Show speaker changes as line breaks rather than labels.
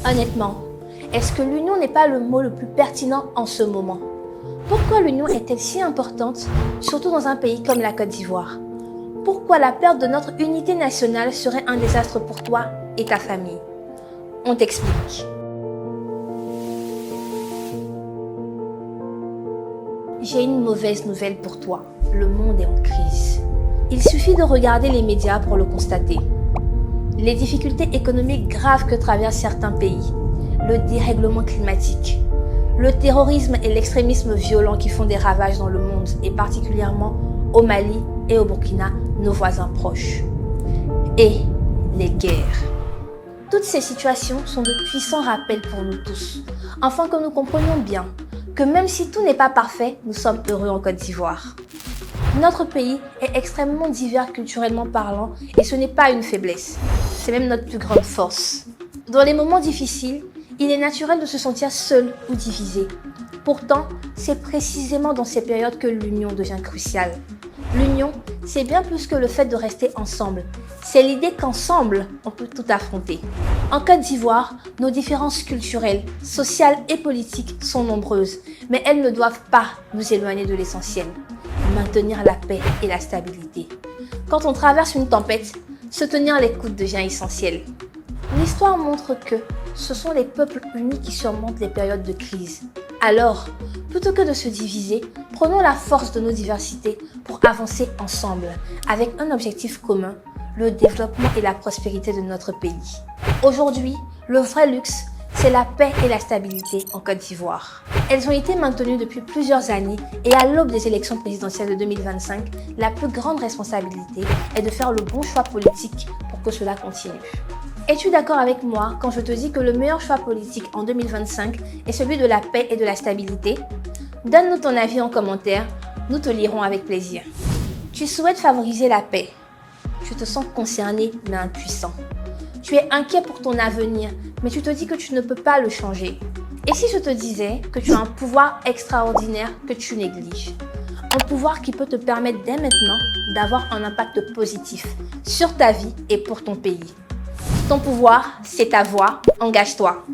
Honnêtement, est-ce que l'union n'est pas le mot le plus pertinent en ce moment? Pourquoi l'union est-elle si importante, surtout dans un pays comme la Côte d'Ivoire? Pourquoi la perte de notre unité nationale serait un désastre pour toi et ta famille? On t'explique. J'ai une mauvaise nouvelle pour toi. Le monde est en crise. Il suffit de regarder les médias pour le constater. Les difficultés économiques graves que traversent certains pays, le dérèglement climatique, le terrorisme et l'extrémisme violent qui font des ravages dans le monde et particulièrement au Mali et au Burkina, nos voisins proches. Et les guerres. Toutes ces situations sont de puissants rappels pour nous tous, afin que nous comprenions bien que même si tout n'est pas parfait, nous sommes heureux en Côte d'Ivoire. Notre pays est extrêmement divers culturellement parlant et ce n'est pas une faiblesse, c'est même notre plus grande force. Dans les moments difficiles, il est naturel de se sentir seul ou divisé. Pourtant, c'est précisément dans ces périodes que l'union devient cruciale. L'union, c'est bien plus que le fait de rester ensemble. C'est l'idée qu'ensemble, on peut tout affronter. En Côte d'Ivoire, nos différences culturelles, sociales et politiques sont nombreuses, mais elles ne doivent pas nous éloigner de l'essentiel. Maintenir la paix et la stabilité. Quand on traverse une tempête, se tenir les coudes devient essentiel. L'histoire montre que ce sont les peuples unis qui surmontent les périodes de crise. Alors, plutôt que de se diviser, prenons la force de nos diversités pour avancer ensemble, avec un objectif commun, le développement et la prospérité de notre pays. Aujourd'hui, le vrai luxe, c'est la paix et la stabilité en Côte d'Ivoire. Elles ont été maintenues depuis plusieurs années et à l'aube des élections présidentielles de 2025, la plus grande responsabilité est de faire le bon choix politique pour que cela continue. Es-tu d'accord avec moi quand je te dis que le meilleur choix politique en 2025 est celui de la paix et de la stabilité? Donne-nous ton avis en commentaire, nous te lirons avec plaisir. Tu souhaites favoriser la paix. Tu te sens concerné mais impuissant. Tu es inquiet pour ton avenir, mais tu te dis que tu ne peux pas le changer. Et si je te disais que tu as un pouvoir extraordinaire que tu négliges? Un pouvoir qui peut te permettre dès maintenant d'avoir un impact positif sur ta vie et pour ton pays. Ton pouvoir, c'est ta voix. Engage-toi.